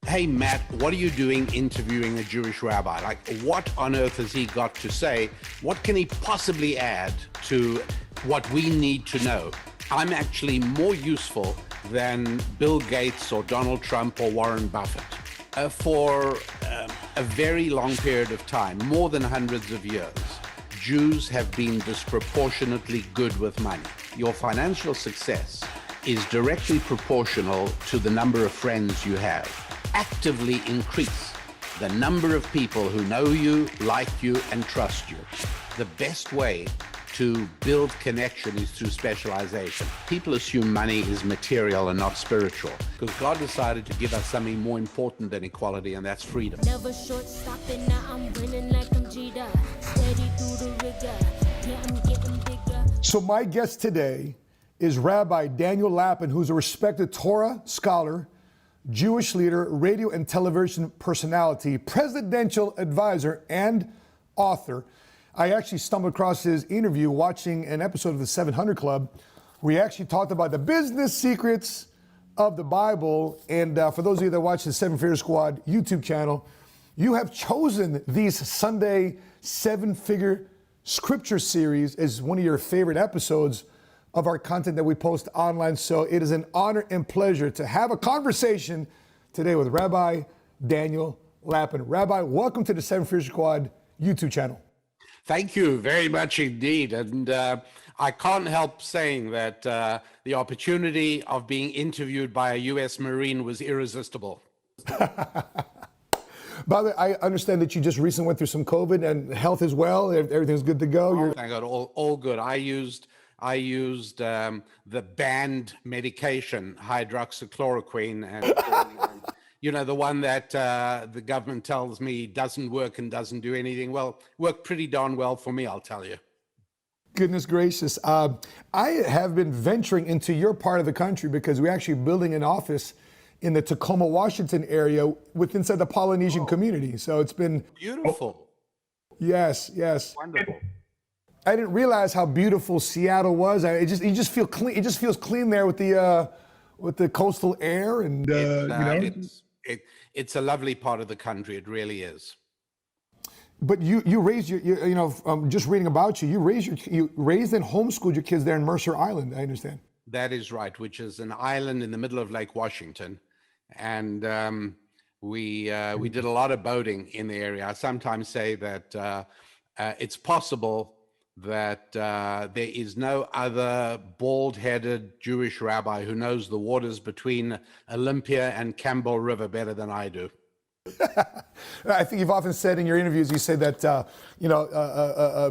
hey, Matt, what are you doing interviewing a Jewish rabbi? Like, what on earth has he got to say? What can he possibly add to what we need to know? I'm actually more useful than Bill Gates or Donald Trump or Warren Buffett. For a very long period of time, more than hundreds of years, Jews have been disproportionately good with money. Your financial success is directly proportional to the number of friends you have. Actively increase the number of people who know you, like you, and trust you. The best way to build connection is through specialization. People assume money is material and not spiritual, because God decided to give us something more important than equality, and that's freedom. Never short stopping, now I'm winning like I'm Jada. Steady through the rigor, yeah, I'm getting bigger. So my guest today is Rabbi Daniel Lapin, who's a respected Torah scholar, Jewish leader, radio and television personality, presidential advisor, and author. I actually stumbled across his interview watching an episode of the 700 Club where he actually talked about the business secrets of the Bible. And for those of you that watch the Seven Figure Squad YouTube channel, you have chosen these Sunday seven-figure scripture series as one of your favorite episodes of our content that we post online. So it is an honor and pleasure to have a conversation today with Rabbi Daniel Lapin. Rabbi, welcome to the Seven Figure Squad YouTube channel. Thank you very much indeed. And I can't help saying that the opportunity of being interviewed by a U.S. Marine was irresistible. By the way, I understand that you just recently went through some COVID and health as well. Everything's good to go. Oh, thank God, all good. I used the banned medication, hydroxychloroquine, and you know, the one that the government tells me doesn't work and doesn't do anything. Well, worked pretty darn well for me, I'll tell you. Goodness gracious. I have been venturing into your part of the country because we're actually building an office in the Tacoma, Washington area inside the Polynesian community. So it's been beautiful. Yes. Wonderful. I didn't realize how beautiful Seattle was. You just feel clean. It just feels clean there with the coastal air, and it's a lovely part of the country. It really is. But you raised just reading about you raised and homeschooled your kids there in Mercer Island. I understand. That is right, which is an island in the middle of Lake Washington, and we did a lot of boating in the area. I sometimes say that it's possible that there is no other bald-headed Jewish rabbi who knows the waters between Olympia and Campbell River better than I do. I think you've often said in your interviews, you say that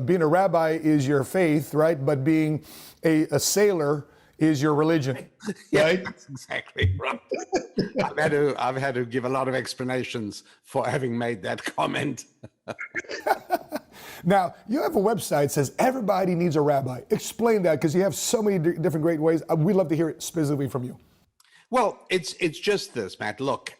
being a rabbi is your faith, right? But being a sailor is your religion, Yeah, right? that's exactly right. I've had to give a lot of explanations for having made that comment. Now, you have a website that says everybody needs a rabbi. Explain that, because you have so many different great ways. We'd love to hear it specifically from you. Well, it's just this, Matt. Look,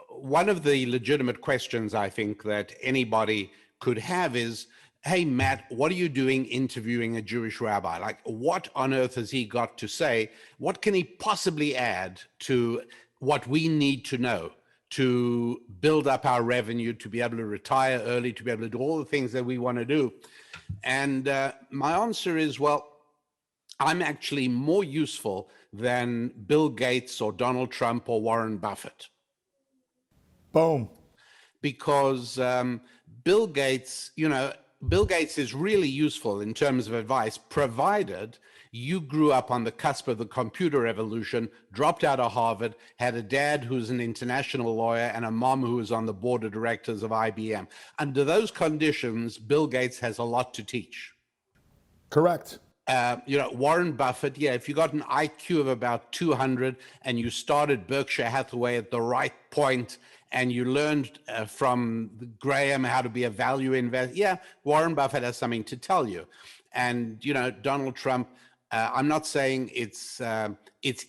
one of the legitimate questions I think that anybody could have is, hey, Matt, what are you doing interviewing a Jewish rabbi? Like, what on earth has he got to say? What can he possibly add to what we need to know to build up our revenue, to be able to retire early, to be able to do all the things that we want to do? And my answer is, well, I'm actually more useful than Bill Gates or Donald Trump or Warren Buffett. Boom. Because Bill Gates is really useful in terms of advice, provided you grew up on the cusp of the computer revolution, dropped out of Harvard, had a dad who's an international lawyer and a mom who was on the board of directors of IBM. Under those conditions, Bill Gates has a lot to teach. Correct. Warren Buffett, if you got an IQ of about 200 and you started Berkshire Hathaway at the right point and you learned from Graham how to be a value investor, Warren Buffett has something to tell you. And, Donald Trump, I'm not saying it's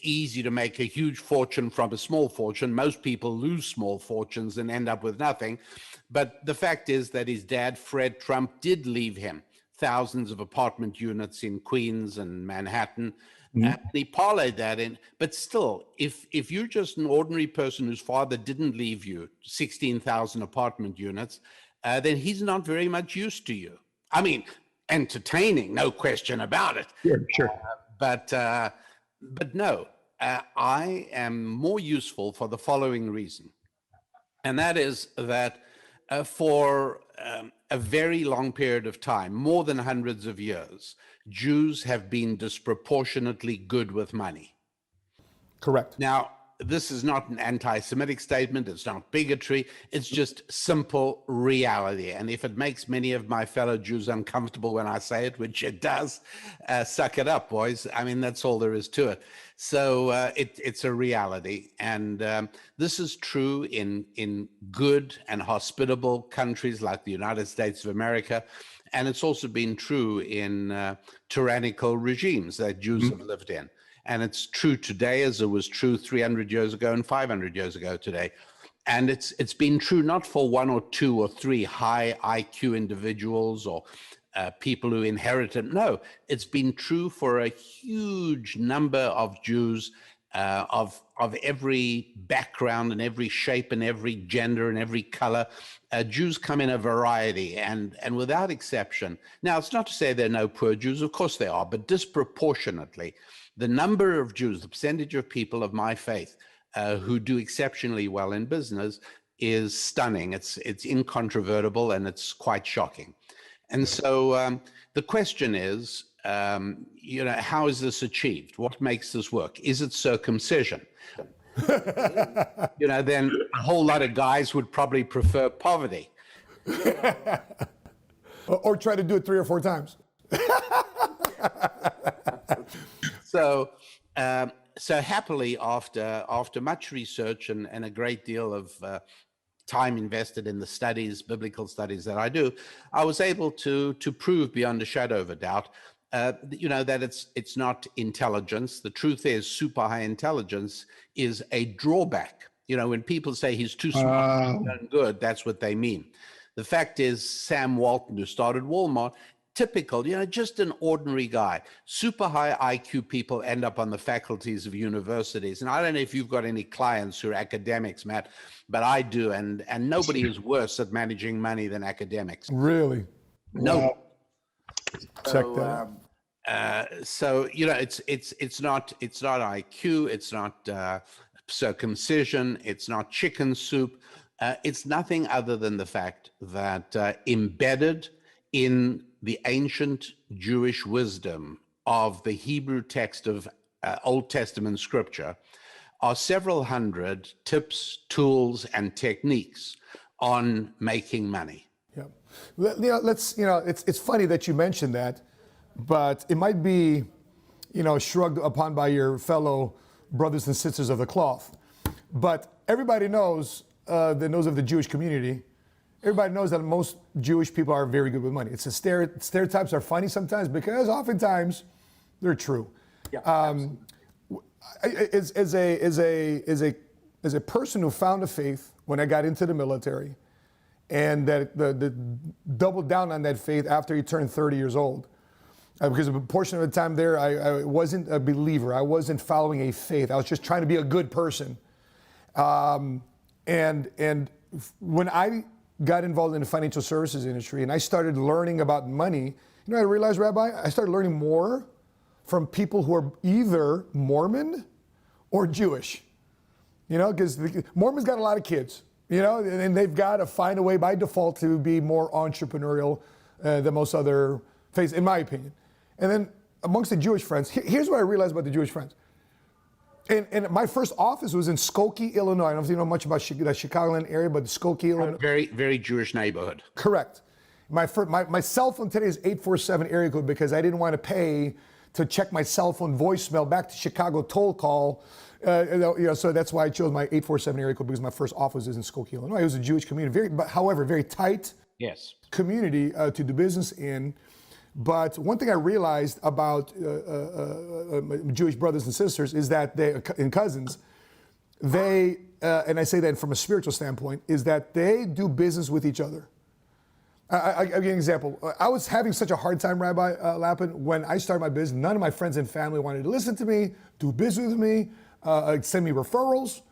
easy to make a huge fortune from a small fortune. Most people lose small fortunes and end up with nothing. But the fact is that his dad, Fred Trump, did leave him thousands of apartment units in Queens and Manhattan. And he parlayed that in, but still, if you're just an ordinary person whose father didn't leave you 16,000 apartment units, then he's not very much use to you. I mean, entertaining, no question about it. Sure. But no, I am more useful for the following reason. And that is that for a very long period of time, more than hundreds of years, Jews have been disproportionately good with money. Correct. Now, this is not an anti-Semitic statement. It's not bigotry. It's just simple reality. And if it makes many of my fellow Jews uncomfortable when I say it, which it does, suck it up, boys. I mean, that's all there is to it. So it's a reality. And this is true in good and hospitable countries like the United States of America. And it's also been true in tyrannical regimes that Jews have lived in. And it's true today as it was true 300 years ago and 500 years ago today. And it's been true not for one or two or three high IQ individuals or people who inherited. No, it's been true for a huge number of Jews of every background and every shape and every gender and every color. Jews come in a variety and without exception. Now, it's not to say there are no poor Jews. Of course there are, but disproportionately. The number of Jews, the percentage of people of my faith who do exceptionally well in business is stunning. It's incontrovertible and it's quite shocking. And so the question is, how is this achieved? What makes this work? Is it circumcision? Then a whole lot of guys would probably prefer poverty. Or try to do it 3 or 4 times. So happily, after much research and a great deal of time invested in the studies, biblical studies that I do, I was able to prove beyond a shadow of a doubt, that it's not intelligence. The truth is, super high intelligence is a drawback. When people say he's too smart and good, that's what they mean. The fact is, Sam Walton, who started Walmart, typical, just an ordinary guy. Super high IQ people end up on the faculties of universities. And I don't know if you've got any clients who are academics, Matt, but I do. And nobody is worse at managing money than academics. Really? No. Wow. Check that out. It's not IQ. It's not circumcision. It's not chicken soup. It's nothing other than the fact that embedded in the ancient Jewish wisdom of the Hebrew text of Old Testament scripture are several hundred tips, tools, and techniques on making money. Yeah. It's funny that you mentioned that, but it might be, shrugged upon by your fellow brothers and sisters of the cloth. But everybody knows, that knows of the Jewish community. Everybody knows that most Jewish people are very good with money. It's stereotypes are funny sometimes because oftentimes they're true. Yeah, as a person who found a faith when I got into the military, and that the doubled down on that faith after he turned 30 years old, because a portion of the time there I wasn't a believer. I wasn't following a faith. I was just trying to be a good person. And when I got involved in the financial services industry and I started learning about money, I realized, Rabbi, I started learning more from people who are either Mormon or Jewish. Because Mormons got a lot of kids, and they've got to find a way by default to be more entrepreneurial than most other faiths, in my opinion. And then amongst the Jewish friends, here's what I realized about the Jewish friends. And my first office was in Skokie, Illinois. I don't know if you know much about the Chicagoland area, but the Skokie, Illinois. Very, very Jewish neighborhood. Correct. My cell phone today is 847 area code because I didn't want to pay to check my cell phone voicemail back to Chicago toll call. So that's why I chose my 847 area code, because my first office is in Skokie, Illinois. It was a Jewish community, however, very tight community to do business in. But one thing I realized about Jewish brothers and sisters is that and cousins, and I say that from a spiritual standpoint, is that they do business with each other. I'll give you an example. I was having such a hard time, Rabbi Lapin, when I started my business. None of my friends and family wanted to listen to me, do business with me, send me referrals.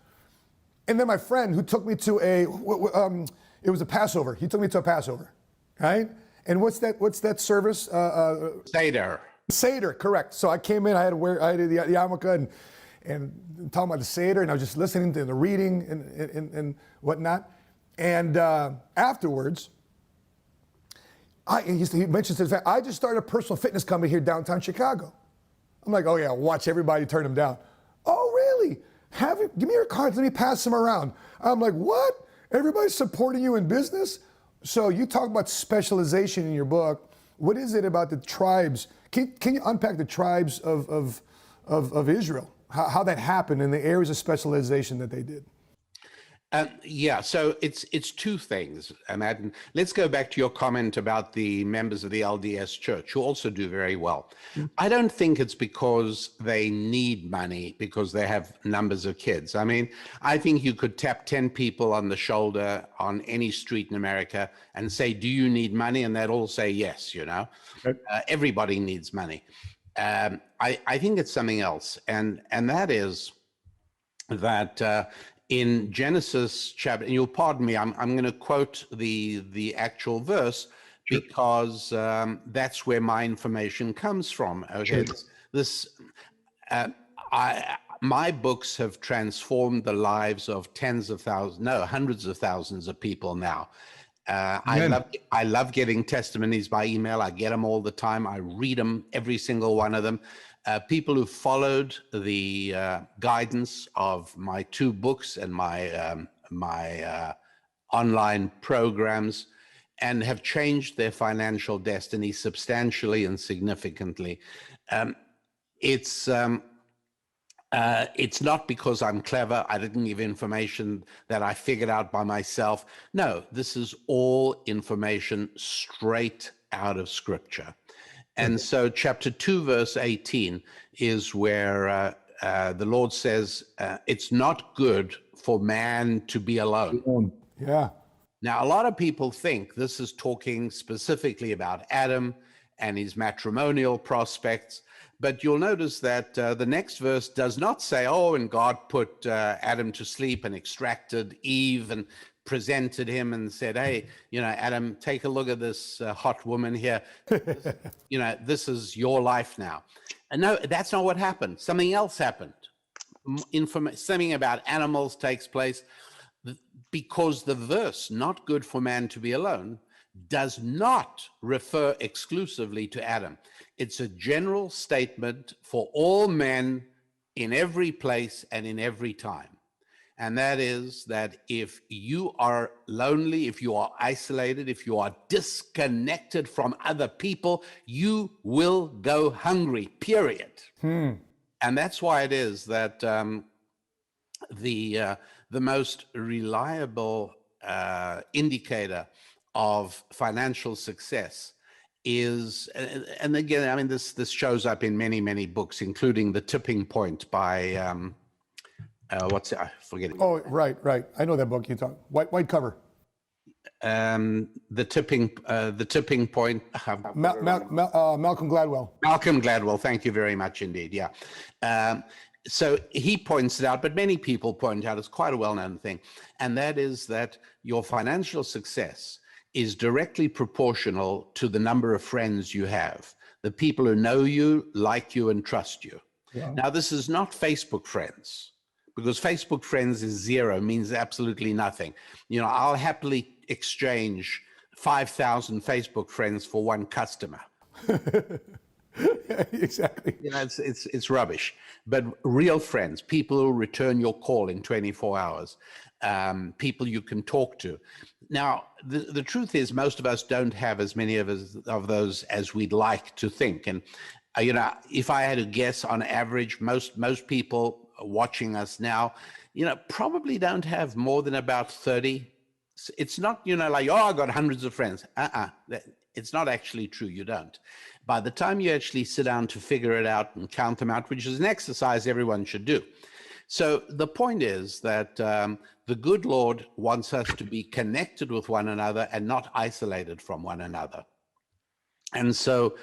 And then my friend who took me to it was a Passover. He took me to a Passover, right? And what's that service? Seder. Seder, correct. So I came in, I had the yarmulke and talking about the Seder, and I was just listening to the reading and whatnot. And afterwards, he mentions the fact, I just started a personal fitness company here downtown Chicago. I'm like, oh yeah, watch everybody turn them down. Oh really? Give me your cards, let me pass them around. I'm like, what? Everybody's supporting you in business? So you talk about specialization in your book. What is it about the tribes? Can you unpack the tribes of Israel? How that happened and the areas of specialization that they did? Yeah, so it's two things, Madden. Let's go back to your comment about the members of the LDS Church, who also do very well. I don't think it's because they need money, because they have numbers of kids. I mean, I think you could tap 10 people on the shoulder on any street in America and say, do you need money? And they'd all say yes, you know. Okay. Everybody needs money. I think it's something else, and that is that in Genesis chapter, and you'll pardon me, I'm going to quote the actual verse. Sure. Because that's where my information comes from. Okay, sure. My books have transformed the lives of hundreds of thousands of people now. I love getting testimonies by email. I get them all the time. I read them, every single one of them. People who followed the guidance of my two books and my online programs and have changed their financial destiny substantially and significantly. It's not because I'm clever. I didn't give information that I figured out by myself. No, this is all information straight out of Scripture. And so chapter 2, verse 18 is where the Lord says, it's not good for man to be alone. Yeah. Now, a lot of people think this is talking specifically about Adam and his matrimonial prospects. But you'll notice that the next verse does not say, oh, and God put Adam to sleep and extracted Eve and presented him and said, hey, you know, Adam, take a look at this hot woman here. You know, this is your life now. And no, that's not what happened. Something else happened. Something about animals takes place, because the verse, not good for man to be alone, does not refer exclusively to Adam. It's a general statement for all men in every place and in every time. And that is that if you are lonely, if you are isolated, if you are disconnected from other people, you will go hungry, period. And that's why it is that the most reliable indicator of financial success is, and again, I mean, this shows up in many, many books, including The Tipping Point by, what's it? I forget it. Oh, right. I know that book you talk. White cover. The Tipping Point. Malcolm Gladwell. Malcolm Gladwell. Thank you very much indeed. Yeah. So he points it out, but many people point out it's quite a well-known thing, and that is that your financial success is directly proportional to the number of friends you have, the people who know you, like you, and trust you. Yeah. Now, this is not Facebook friends, because Facebook friends is zero, means absolutely nothing. You know, I'll happily exchange 5,000 Facebook friends for one customer. Exactly. You know, it's rubbish. But real friends, people who return your call in 24 hours, people you can talk to. Now, the truth is, most of us don't have as many of those as we'd like to think. And you know, if I had to guess, on average, most people watching us now, you know, probably don't have more than about 30. It's not, you know, like, oh, I got hundreds of friends. It's not actually true. You don't. By the time you actually sit down to figure it out and count them out, which is an exercise everyone should do, So the point is that the good Lord wants us to be connected with one another and not isolated from one another. And so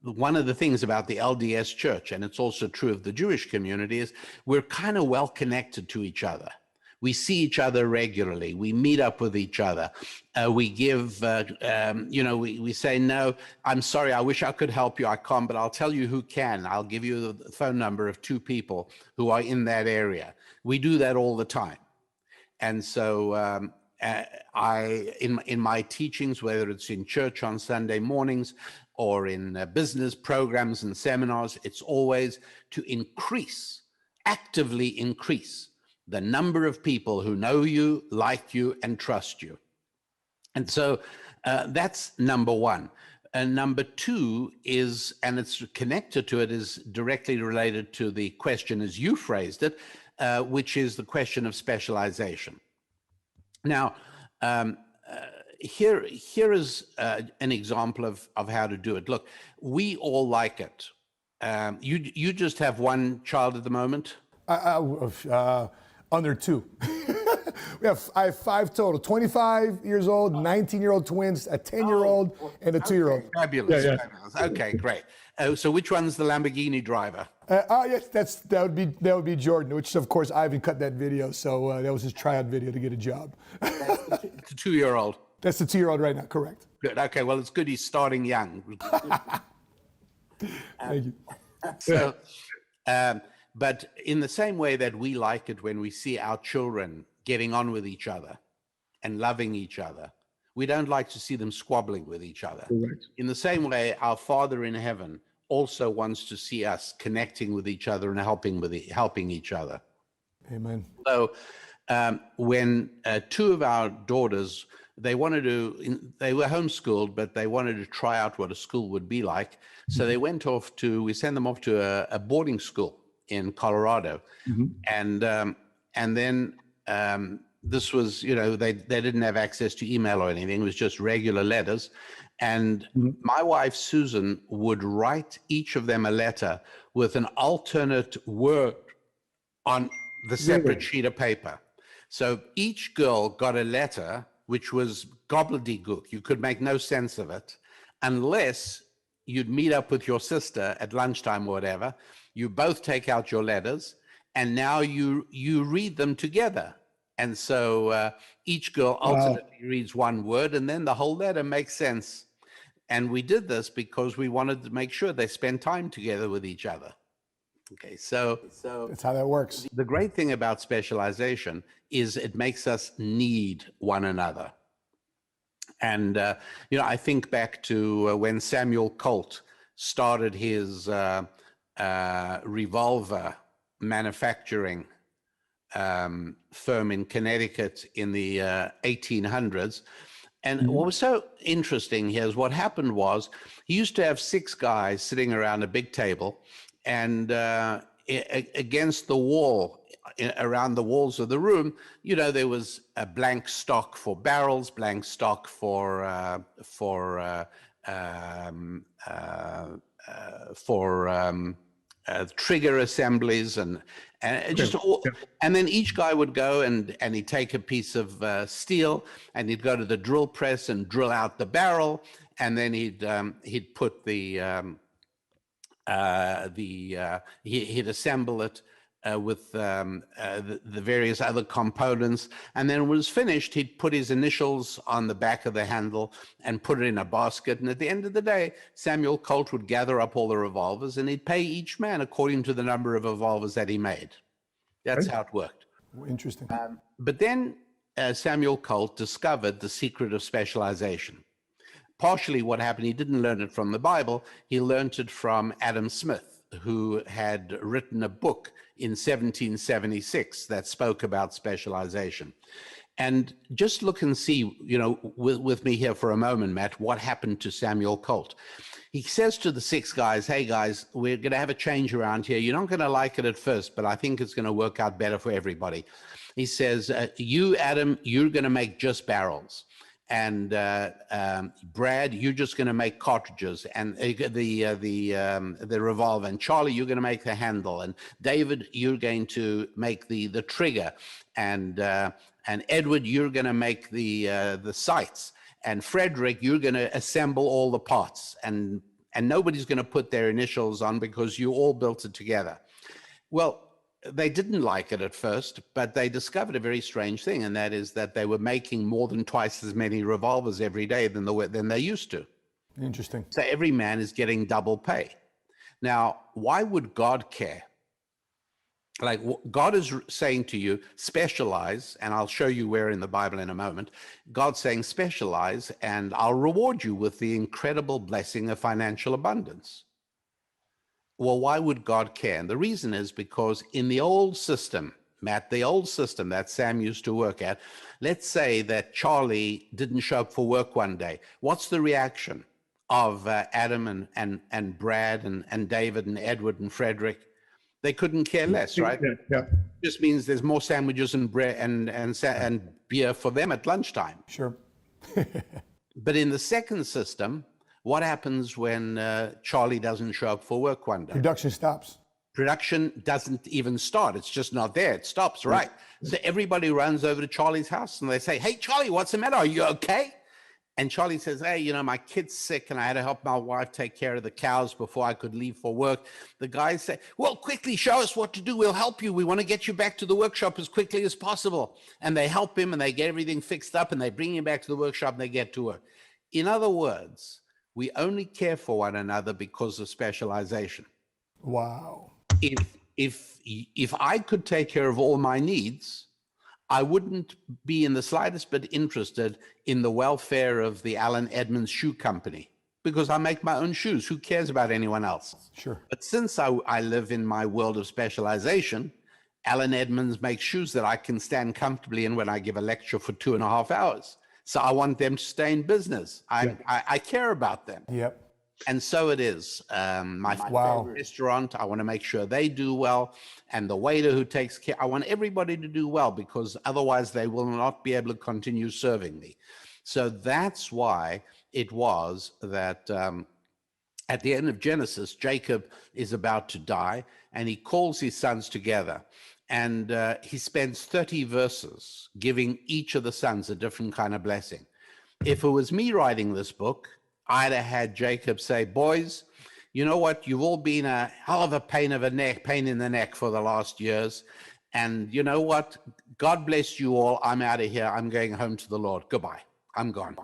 one of the things about the LDS church, and it's also true of the Jewish community, is we're kind of well connected to each other. We see each other regularly. We meet up with each other. We give, we say, no, I'm sorry, I wish I could help you. I can't, but I'll tell you who can. I'll give you the phone number of 2 people who are in that area. We do that all the time. And so in my teachings, whether it's in church on Sunday mornings or in business programs and seminars, it's always to actively increase the number of people who know you, like you, and trust you. And so that's number one. And number two is, and it's connected to it, is directly related to the question as you phrased it, which is the question of specialization. Now, here is an example of how to do it. Look, we all like it. You just have one child at the moment? Under 2. I have 5 total, 25 years old, 19-year-old twins, a 10-year-old, and a 2-year-old. Okay, fabulous, fabulous. Okay, great. So which one's the Lamborghini driver? Yes, that would be Jordan, which of course Ivan cut that video, so that was his tryout video to get a job. It's a 2-year-old. That's the 2-year-old right now, correct. Good, okay, well, it's good he's starting young. Thank you. So, but in the same way that we like it when we see our children getting on with each other and loving each other, we don't like to see them squabbling with each other. Correct. In the same way, our Father in heaven also wants to see us connecting with each other and helping each other. Amen. So when 2 of our daughters, they were homeschooled, but they wanted to try out what a school would be like. So they went off we sent them off to a boarding school in Colorado. Mm-hmm. And then this was, they didn't have access to email or anything. It was just regular letters. And my wife, Susan, would write each of them a letter with an alternate word on the separate sheet of paper. So each girl got a letter which was gobbledygook. You could make no sense of it unless you'd meet up with your sister at lunchtime or whatever. You both take out your letters, and now you read them together. And so each girl alternately reads one word, and then the whole letter makes sense. And we did this because we wanted to make sure they spend time together with each other. Okay, so that's how that works. The great thing about specialization is it makes us need one another. And, I think back to when Samuel Colt started his revolver manufacturing firm in Connecticut in the 1800s. And what was so interesting here is what happened was he used to have 6 guys sitting around a big table, and against the wall, around the walls of the room, there was a blank stock for barrels, blank stock for trigger assemblies, and then each guy would go and he'd take a piece of steel and he'd go to the drill press and drill out the barrel, and then he'd put he'd assemble it with the various other components, and then when it was finished, he'd put his initials on the back of the handle and put it in a basket. And at the end of the day, Samuel Colt would gather up all the revolvers, and he'd pay each man according to the number of revolvers that he made. That's how it worked. Interesting. But then Samuel Colt discovered the secret of specialization. Partially what happened, he didn't learn it from the Bible, he learned it from Adam Smith, who had written a book in 1776 that spoke about specialization. And just look and see, with me here for a moment, Matt, what happened to Samuel Colt. He says to the 6 guys, hey guys, we're going to have a change around here. You're not going to like it at first, but I think it's going to work out better for everybody. He says, you, Adam, you're going to make just barrels. and Brad, you're just going to make cartridges, and the revolver, and Charlie, you're going to make the handle, and David, you're going to make the trigger, and Edward, you're going to make the sights, and Frederick, you're going to assemble all the parts, and nobody's going to put their initials on because you all built it together. Well, they didn't like it at first, but they discovered a very strange thing, and that is that they were making more than twice as many revolvers every day than they used to. Interesting. So every man is getting double pay. Now, why would God care? Like, God is saying to you, specialize, and I'll show you where in the Bible in a moment. God's saying, specialize, and I'll reward you with the incredible blessing of financial abundance. Well, why would God care? And the reason is because in the old system, Matt, the old system that Sam used to work at, let's say that Charlie didn't show up for work one day. What's the reaction of Adam and Brad and David and Edward and Frederick? They couldn't care less, right? Yeah. Just means there's more sandwiches and bread and beer for them at lunchtime. Sure. But in the second system, what happens when Charlie doesn't show up for work one day? Production stops. Production doesn't even start. It's just not there. It stops, right? So everybody runs over to Charlie's house and they say, hey, Charlie, what's the matter? Are you okay? And Charlie says, hey, you know, my kid's sick and I had to help my wife take care of the cows before I could leave for work. The guys say, well, quickly show us what to do. We'll help you. We want to get you back to the workshop as quickly as possible. And they help him and they get everything fixed up and they bring him back to the workshop and they get to work. In other words, we only care for one another because of specialization. Wow. If I could take care of all my needs, I wouldn't be in the slightest bit interested in the welfare of the Allen Edmonds Shoe Company because I make my own shoes. Who cares about anyone else? Sure. But since I live in my world of specialization, Allen Edmonds makes shoes that I can stand comfortably in when I give a lecture for 2.5 hours. So I want them to stay in business. I care about them. Yep. And so it is. My favorite restaurant, I want to make sure they do well. And the waiter who takes care, I want everybody to do well because otherwise they will not be able to continue serving me. So that's why it was that at the end of Genesis, Jacob is about to die and he calls his sons together. And he spends 30 verses giving each of the sons a different kind of blessing. If it was me writing this book, I'd have had Jacob say, boys, you know what? You've all been a hell of a pain in the neck for the last years. And you know what? God bless you all. I'm out of here. I'm going home to the Lord. Goodbye. I'm gone.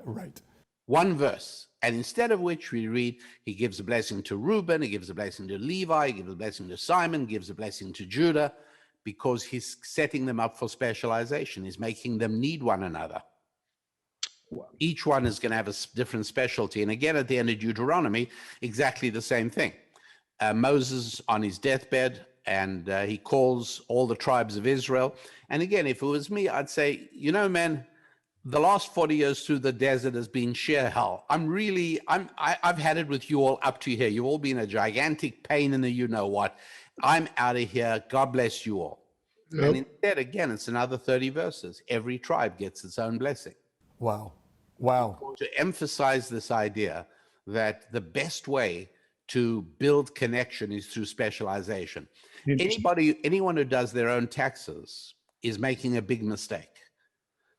Right. One verse. And instead of which we read, he gives a blessing to Reuben, he gives a blessing to Levi, he gives a blessing to Simon, gives a blessing to Judah, because he's setting them up for specialization. He's making them need one another. Wow. Each one is going to have a different specialty. And again, at the end of Deuteronomy, exactly the same thing. Moses on his deathbed, and he calls all the tribes of Israel. And again, if it was me, I'd say, you know, man, the last 40 years through the desert has been sheer hell. I've had it with you all up to here. You've all been a gigantic pain in the you-know-what. I'm out of here. God bless you all. Yep. And instead, again, it's another 30 verses. Every tribe gets its own blessing. Wow. Wow. To emphasize this idea that the best way to build connection is through specialization. Anyone who does their own taxes is making a big mistake.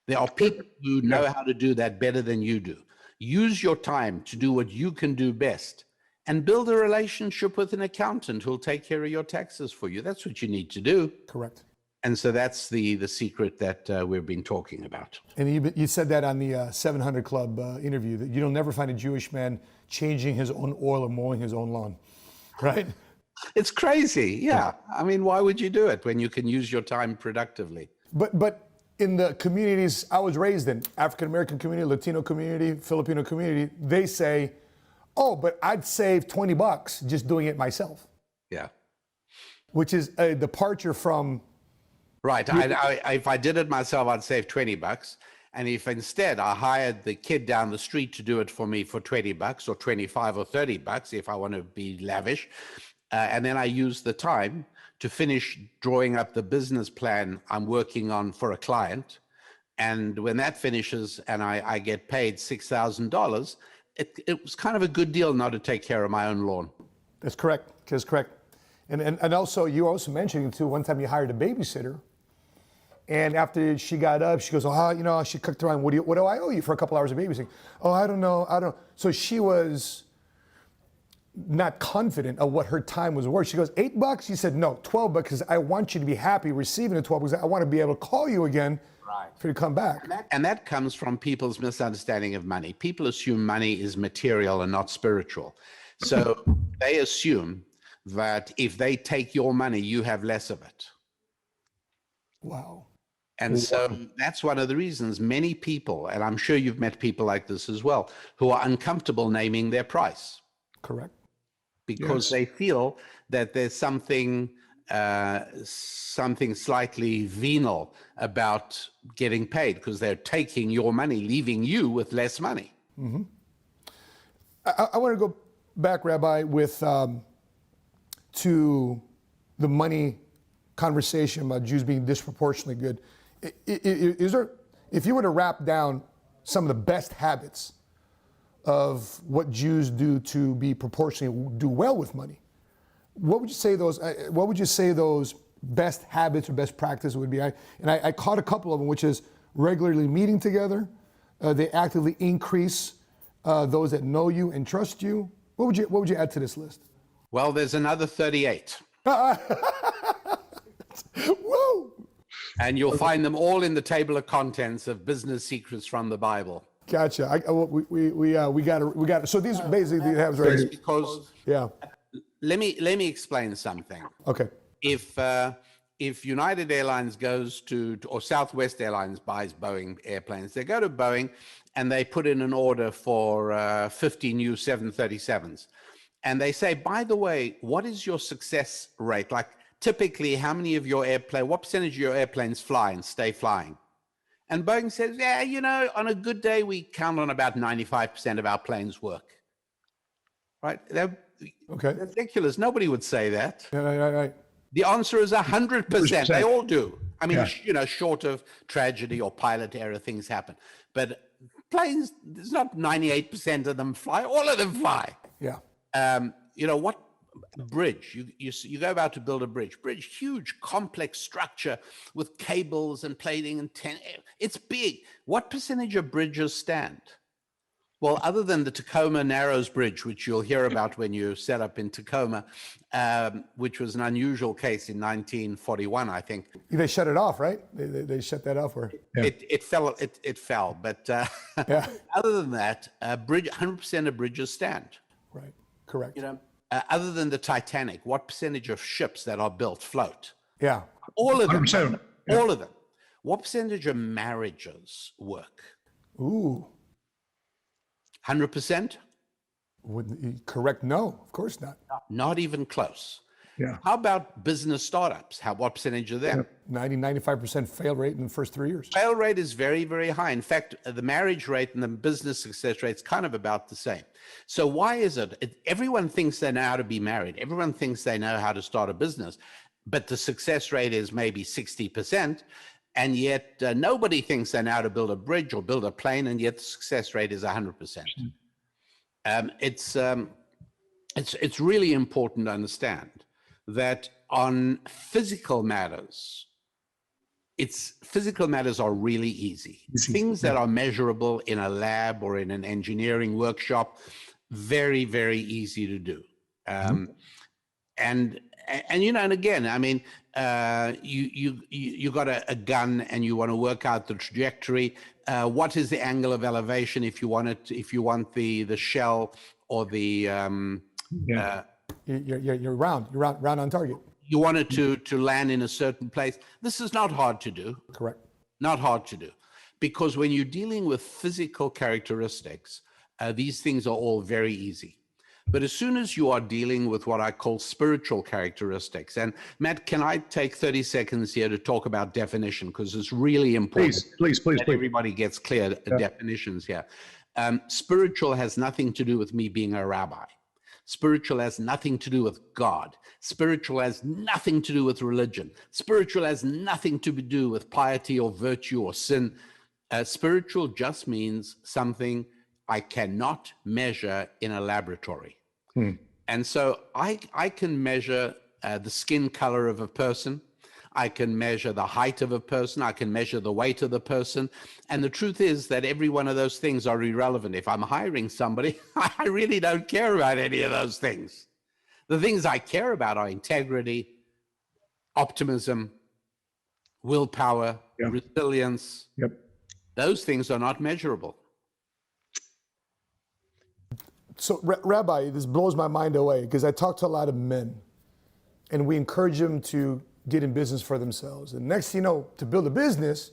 There are people who know how to do that better than you do. Use your time to do what you can do best and build a relationship with an accountant who'll take care of your taxes for you. That's what you need to do. Correct. And so that's the secret that we've been talking about. And you said that on the 700 Club interview, that you'll never find a Jewish man changing his own oil or mowing his own lawn, right? It's crazy, yeah. I mean, why would you do it when you can use your time productively? But in the communities I was raised in, African-American community, Latino community, Filipino community, they say, oh, but I'd save $20 just doing it myself. Yeah. Which is a departure from... Right. If I did it myself, I'd save $20. And if instead I hired the kid down the street to do it for me for $20 or 25 or $30, if I want to be lavish, and then I use the time to finish drawing up the business plan I'm working on for a client, And when that finishes and I get paid $6,000, it was kind of a good deal not to take care of my own lawn. That's correct. That's correct. And also, you also mentioned too, one time you hired a babysitter, and after she got up, she goes, oh, she cooked around. What do I owe you for a couple hours of babysitting? Oh, I don't know. So she was not confident of what her time was worth. She goes, $8? She said, no, $12 because I want you to be happy receiving the 12 because I want to be able to call you again for you to come back. And that comes from people's misunderstanding of money. People assume money is material and not spiritual. So they assume that if they take your money, you have less of it. Wow. And so that's one of the reasons many people, and I'm sure you've met people like this as well, who are uncomfortable naming their price. Correct. Because they feel that there's something slightly venal about getting paid because they're taking your money, leaving you with less money. Mm-hmm. I want to go back, Rabbi, with to the money conversation about Jews being disproportionately good. Is there, if you were to wrap down some of the best habits of what Jews do to be proportionally do well with money, what would you say those? What would you say those best habits or best practices would be? I caught a couple of them, which is regularly meeting together. They actively increase those that know you and trust you. What would you add to this list? Well, there's another 38. Woo! And you'll find them all in the table of contents of Business Secrets from the Bible. Gotcha. We got it. So these basically have right. Because let me explain something. Okay. If United Airlines goes to or Southwest Airlines buys Boeing airplanes, they go to Boeing and they put in an order for 50 new 737s. And they say, by the way, what is your success rate? Like typically, how many of your what percentage of your airplanes fly and stay flying? And Boeing says, on a good day, we count on about 95% of our planes work. Right? They're ridiculous. Nobody would say that. Right. The answer is 100%. They all do. I mean, short of tragedy or pilot error, things happen. But planes, there's not 98% of them fly. All of them fly. Yeah. What bridge? You go about to build a bridge. Huge, complex structure with cables and plating and it's big. What percentage of bridges stand? Well, other than the Tacoma Narrows Bridge, which you'll hear about when you set up in Tacoma, which was an unusual case in 1941, I think. They shut it off, right? They shut that off. It fell. But other than that, 100% of bridges stand. Right. Correct. Other than the Titanic, what percentage of ships that are built float? Yeah. All of them. 100%. All of them. What percentage of marriages work? Ooh. 100%? Correct? No, of course not. Not even close. Yeah. How about business startups? What percentage of them? 95% fail rate in the first 3 years. Fail rate is very, very high. In fact, the marriage rate and the business success rate is kind of about the same. So why is it? Everyone thinks they know how to be married. Everyone thinks they know how to start a business, but the success rate is maybe 60%. And yet nobody thinks they know how to build a bridge or build a plane, and yet the success rate is 100%. It's really important to understand that on physical matters, physical matters are really easy. Things that are measurable in a lab or in an engineering workshop, very, very easy to do. And again, I mean, you got a gun and you want to work out the trajectory. What is the angle of elevation if you want the shell or the You're round on target. You want it to land in a certain place. This is not hard to do. Correct. Not hard to do, because when you're dealing with physical characteristics, these things are all very easy. But as soon as you are dealing with what I call spiritual characteristics, and Matt, can I take 30 seconds here to talk about definition? Because it's really important. Please. Everybody gets clear definitions here. Spiritual has nothing to do with me being a rabbi. Spiritual has nothing to do with God. Spiritual has nothing to do with religion. Spiritual has nothing to do with piety or virtue or sin. Spiritual just means something I cannot measure in a laboratory. And so I can measure the skin color of a person. I can measure the height of a person. I can measure the weight of the person. And the truth is that every one of those things are irrelevant. If I'm hiring somebody, I really don't care about any of those things. The things I care about are integrity, optimism, willpower, resilience. Yep. Those things are not measurable. So, Rabbi, this blows my mind away because I talk to a lot of men and we encourage them to get in business for themselves. And next thing you know, to build a business,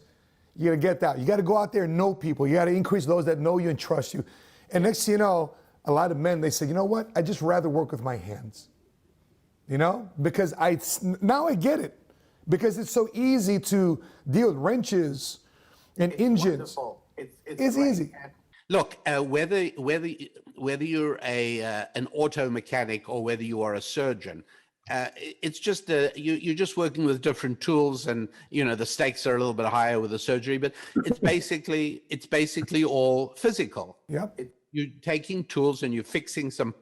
you got to get that. You got to go out there and know people. You got to increase those that know you and trust you. And next thing you know, a lot of men, they say, you know what? I just rather work with my hands. You know, because now I get it. Because it's so easy to deal with wrenches and engines. Wonderful. It's easy. Look, whether you're an auto mechanic or whether you are a surgeon, it's just you're just working with different tools, and the stakes are a little bit higher with the surgery. But it's basically all physical. Yeah. You're taking tools and you're fixing some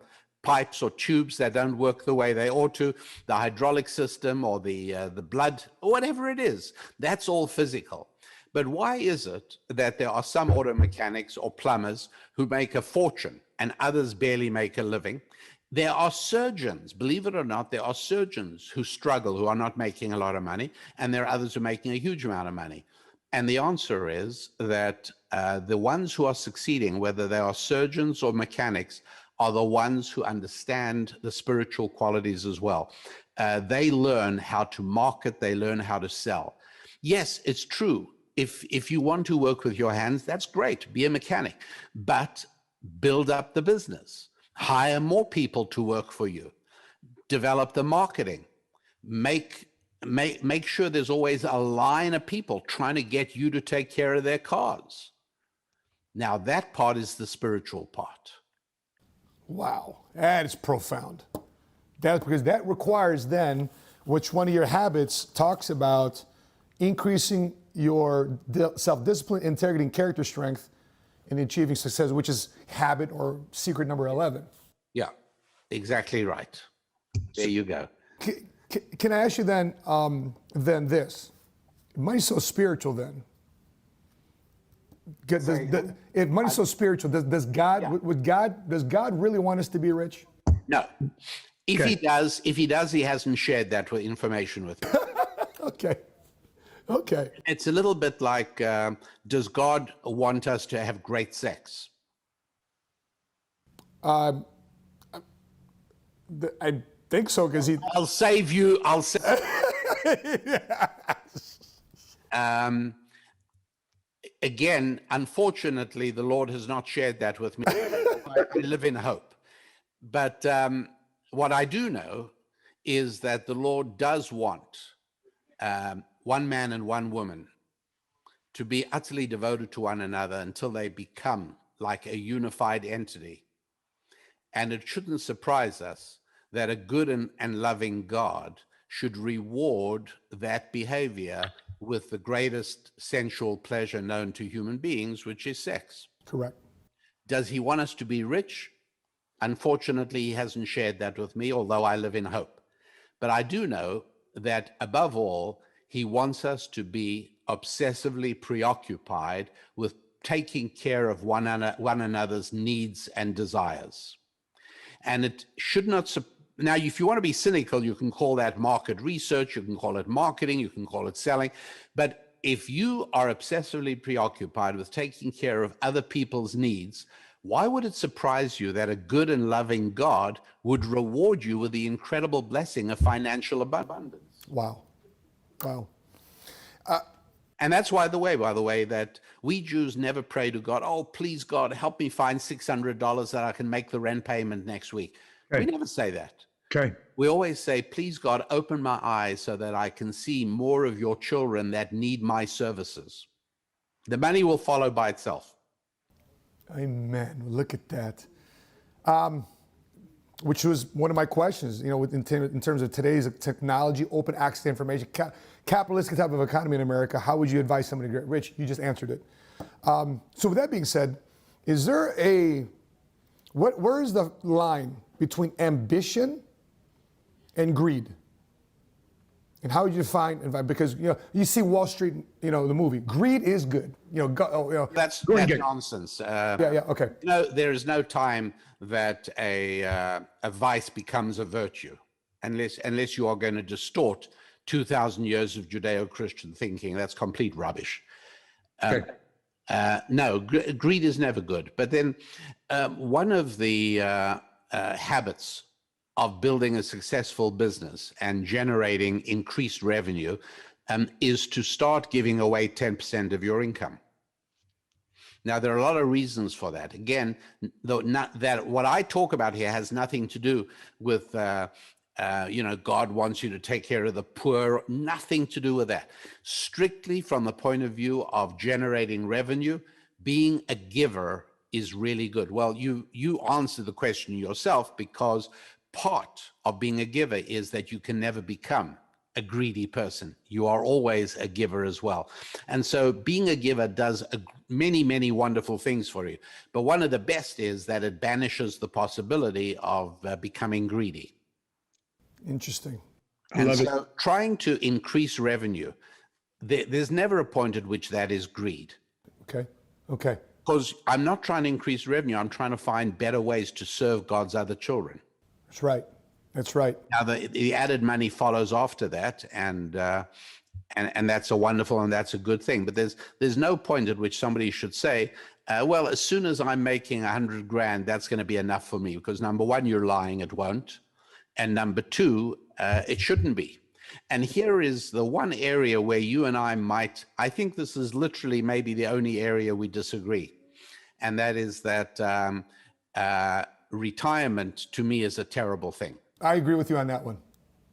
pipes or tubes that don't work the way they ought to, the hydraulic system or the blood, or whatever it is. That's all physical. But why is it that there are some auto mechanics or plumbers who make a fortune and others barely make a living? There are surgeons, believe it or not, there are surgeons who struggle, who are not making a lot of money, and there are others who are making a huge amount of money. And the answer is that the ones who are succeeding, whether they are surgeons or mechanics, are the ones who understand the spiritual qualities as well. They learn how to market, they learn how to sell. Yes, it's true. If you want to work with your hands, that's great. Be a mechanic, but build up the business. Hire more people to work for you. Develop the marketing. Make sure there's always a line of people trying to get you to take care of their cars. Now that part is the spiritual part. Wow, that is profound. That's because that requires then, which one of your habits talks about increasing your self-discipline, integrity, and character strength in achieving success, which is habit or secret number 11. Yeah, exactly right. There you go. Can I ask you then this? Money's so spiritual then. If money's so spiritual, does God really want us to be rich? No. If he does, he hasn't shared that information with me. Okay. It's a little bit like, does God want us to have great sex? I think so, because I'll save you. Again, unfortunately, the Lord has not shared that with me. I live in hope. But what I do know is that the Lord does want one man and one woman to be utterly devoted to one another until they become like a unified entity. And it shouldn't surprise us that a good and loving God should reward that behavior with the greatest sensual pleasure known to human beings, which is sex. Correct. Does he want us to be rich? Unfortunately, he hasn't shared that with me, although I live in hope. But I do know that above all, he wants us to be obsessively preoccupied with taking care of one another's needs and desires. And it should not, now if you want to be cynical, you can call that market research, you can call it marketing, you can call it selling. But if you are obsessively preoccupied with taking care of other people's needs, why would it surprise you that a good and loving God would reward you with the incredible blessing of financial abundance? Wow. And that's why, by the way, that we Jews never pray to God, oh, please, God, help me find $600 that I can make the rent payment next week. Okay. We never say that. Okay. We always say, please, God, open my eyes so that I can see more of your children that need my services. The money will follow by itself. Amen. Look at that. Which was one of my questions, in terms of today's technology, open access to information. capitalistic type of economy in America, how would you advise somebody to get rich? You just answered it. So with that being said, is there where is the line between ambition and greed? And how would you define, because you see Wall Street, the movie. Greed is good. That's nonsense. Okay. There is no time that a vice becomes a virtue, unless you are going to distort 2,000 years of Judeo-Christian thinking. That's complete rubbish. Okay. No, greed is never good. But then one of the habits of building a successful business and generating increased revenue is to start giving away 10% of your income. Now, there are a lot of reasons for that. Again, though, not that what I talk about here has nothing to do with, God wants you to take care of the poor, nothing to do with that. Strictly from the point of view of generating revenue, being a giver is really good. Well, you answer the question yourself, because part of being a giver is that you can never become a greedy person. You are always a giver as well. And so being a giver does many, many wonderful things for you. But one of the best is that it banishes the possibility of becoming greedy. Interesting. And so trying to increase revenue, there's never a point at which that is greed. Okay. Because I'm not trying to increase revenue. I'm trying to find better ways to serve God's other children. That's right. Now the added money follows after that, and that's a wonderful and that's a good thing. But there's no point at which somebody should say, well, as soon as I'm making 100 grand, that's going to be enough for me. Because number one, you're lying; it won't, and number two, it shouldn't be. And here is the one area where you and I think this is literally maybe the only area we disagree, and that is that retirement to me is a terrible thing. I agree with you on that one.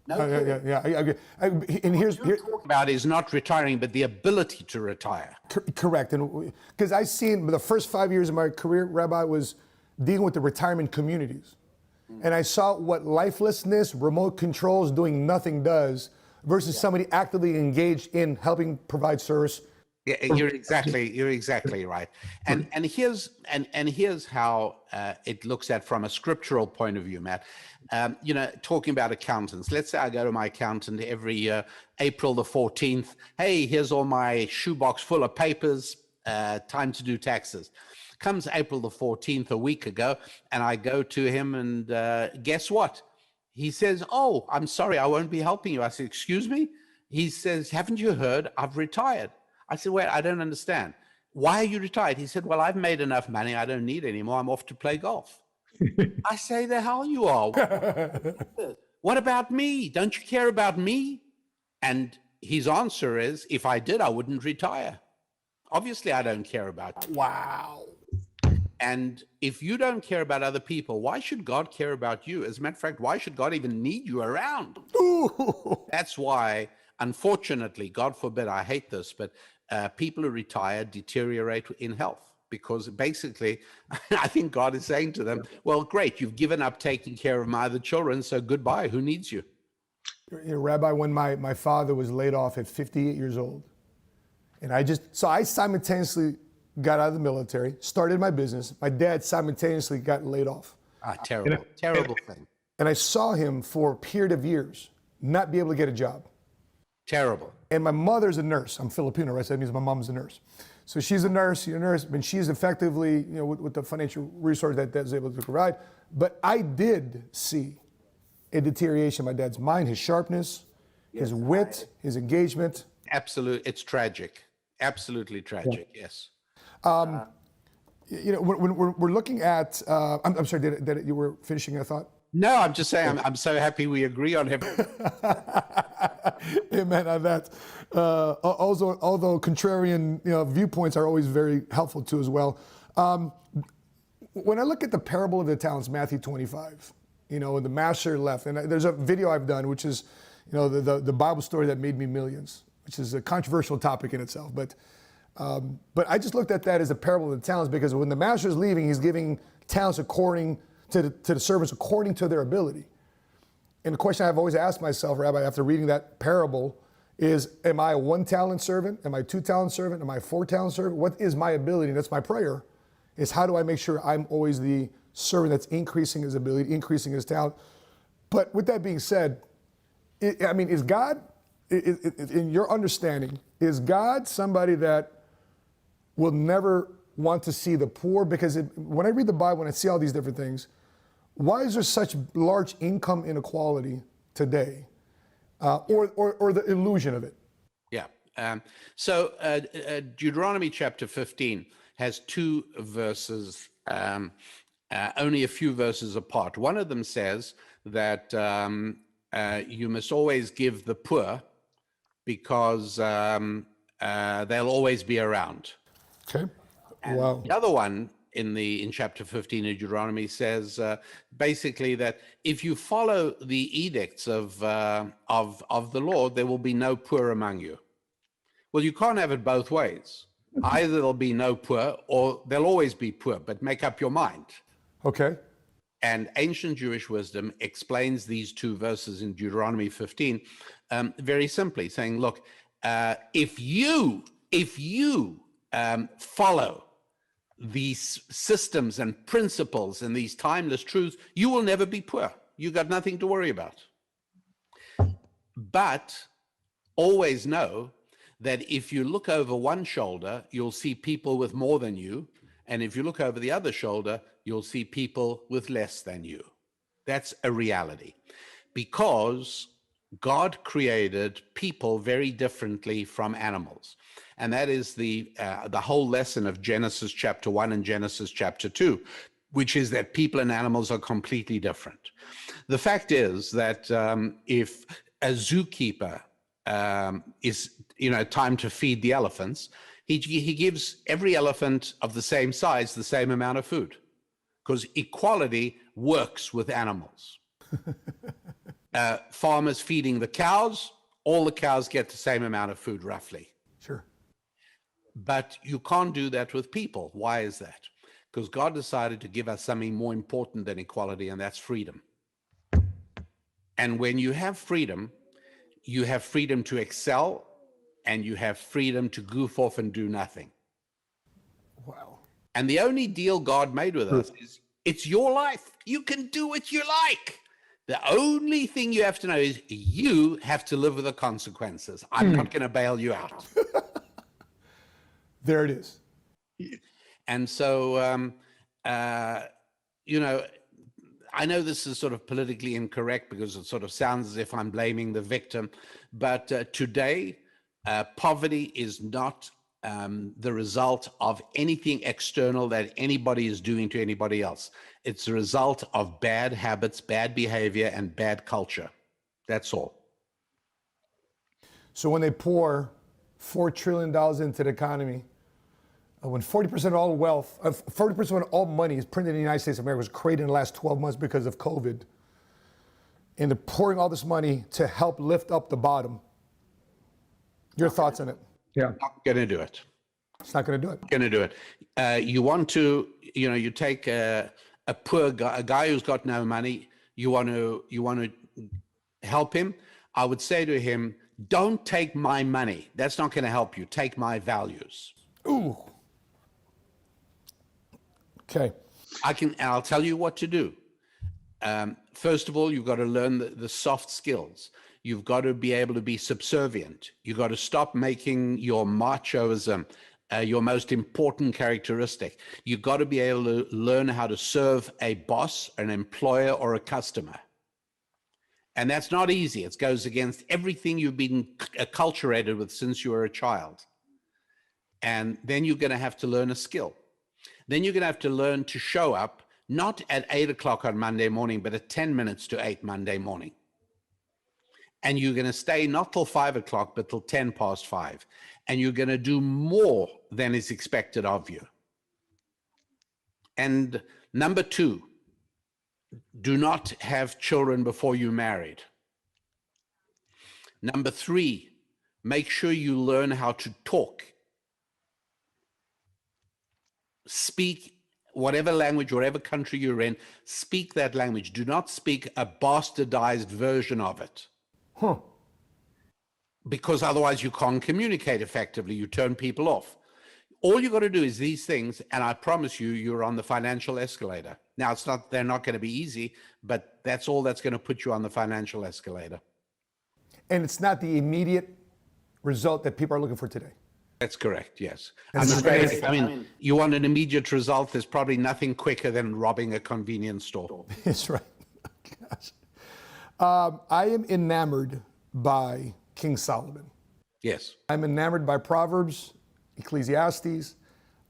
No, I agree. And what you're talking about is not retiring, but the ability to retire. Correct. And because I seen the first 5 years of my career, Rabbi, was dealing with the retirement communities. And I saw what lifelessness, remote controls, doing nothing does versus somebody actively engaged in helping provide service. Yeah, you're exactly right. And here's how it looks at from a scriptural point of view, Matt. Talking about accountants. Let's say I go to my accountant every year, April the 14th. Hey, here's all my shoebox full of papers. Time to do taxes. Comes April the 14th, a week ago, and I go to him, and guess what? He says, "Oh, I'm sorry, I won't be helping you." I said, "Excuse me?" He says, "Haven't you heard? I've retired." I said, "Wait, I don't understand. Why are you retired?" He said, "Well, I've made enough money. I don't need any more. I'm off to play golf." I say, "The hell you are. What about me? Don't you care about me?" And his answer is, "If I did, I wouldn't retire. Obviously, I don't care about you." Wow. And if you don't care about other people, why should God care about you? As a matter of fact, why should God even need you around? Ooh. That's why, unfortunately, God forbid, I hate this, but people who retire deteriorate in health, because basically, I think God is saying to them, well, great, you've given up taking care of my other children, so goodbye, who needs you? Rabbi, when my father was laid off at 58 years old, and I simultaneously got out of the military, started my business. My dad simultaneously got laid off. Terrible thing. And I saw him for a period of years not be able to get a job. Terrible. And my mother's a nurse. I'm Filipino, right? So that means my mom's a nurse. So she's a nurse, and she's effectively, with the financial resource that dad's able to provide. But I did see a deterioration in my dad's mind, his sharpness, his wit, his engagement. Absolutely. It's tragic. Absolutely tragic. Yes. When we're looking at, I'm sorry, did you were finishing a thought? No, I'm just saying, I'm so happy we agree on everything. Amen on that. Although contrarian viewpoints are always very helpful too as well. When I look at the parable of the talents, Matthew 25, and the master left, and there's a video I've done, which is, the Bible story that made me millions, which is a controversial topic in itself. But I just looked at that as a parable of the talents, because when the master's leaving, he's giving talents according to the servants according to their ability. And the question I've always asked myself, Rabbi, after reading that parable, am I a 1-talent servant? Am I 2-talent servant? Am I a 4-talent servant? What is my ability? That's my prayer, is how do I make sure I'm always the servant that's increasing his ability, increasing his talent? But with that being said, is God, in your understanding, is God somebody that will never want to see the poor? Because when I read the Bible and I see all these different things, why is there such large income inequality today? Or the illusion of it? Yeah. So Deuteronomy chapter 15 has 2 verses, only a few verses apart. One of them says that you must always give the poor because they'll always be around. Okay. And Wow. the other one in chapter 15 of Deuteronomy says basically that if you follow the edicts of the Lord, there will be no poor among you. Well, you can't have it both ways. Either there'll be no poor or there'll always be poor, but make up your mind. Okay. And ancient Jewish wisdom explains these 2 verses in Deuteronomy 15 very simply, saying, look, if you follow these systems and principles and these timeless truths, you will never be poor. You got nothing to worry about. But always know that if you look over one shoulder, you'll see people with more than you. And if you look over the other shoulder, you'll see people with less than you. That's a reality. Because God created people very differently from animals. And that is the whole lesson of Genesis chapter 1 and Genesis chapter 2, which is that people and animals are completely different. The fact is that if a zookeeper is, time to feed the elephants, he gives every elephant of the same size the same amount of food, because equality works with animals. Farmers feeding the cows, all the cows get the same amount of food roughly. Sure. But you can't do that with people. Why is that? Because God decided to give us something more important than equality, and that's freedom. And when you have freedom to excel, and you have freedom to goof off and do nothing. Wow. And the only deal God made with us is, it's your life. You can do what you like. The only thing you have to know is you have to live with the consequences. I'm not going to bail you out. There it is. And so, I know this is sort of politically incorrect because it sort of sounds as if I'm blaming the victim, but today, poverty is not the result of anything external that anybody is doing to anybody else. It's a result of bad habits, bad behavior, and bad culture. That's all. So when they pour $4 trillion into the economy, when 40% of all wealth, 40% of all money is printed in the United States of America was created in the last 12 months because of COVID, and they're pouring all this money to help lift up the bottom. Your thoughts on it? Yeah. Not going to do it. It's not going to do it. Going to do it. You want to, you take a poor guy, a guy who's got no money. You want to help him. I would say to him, don't take my money. That's not going to help you. Take my values. Ooh. Okay. I'll tell you what to do. First of all, you've got to learn the soft skills. You've got to be able to be subservient. You've got to stop making your machoism your most important characteristic. You've got to be able to learn how to serve a boss, an employer, or a customer. And that's not easy. It goes against everything you've been acculturated with since you were a child. And then you're going to have to learn a skill. Then you're going to have to learn to show up, not at 8 o'clock on Monday morning, but at 10 minutes to 8 Monday morning. And you're going to stay not till 5 o'clock, but till 10 past 5. And you're going to do more than is expected of you. And number 2, do not have children before you're married. Number 3, make sure you learn how to talk. Speak whatever language, whatever country you're in, speak that language. Do not speak a bastardized version of it. Huh. because otherwise you can't communicate effectively. You turn people off. All you got to do is these things, and I promise you, you're on the financial escalator. Now, they're not going to be easy, but that's all that's going to put you on the financial escalator. And it's not the immediate result that people are looking for today. That's correct, yes. I mean, you want an immediate result, there's probably nothing quicker than robbing a convenience store. That's right. Gosh. I am enamored by King Solomon. Yes. I'm enamored by Proverbs, Ecclesiastes.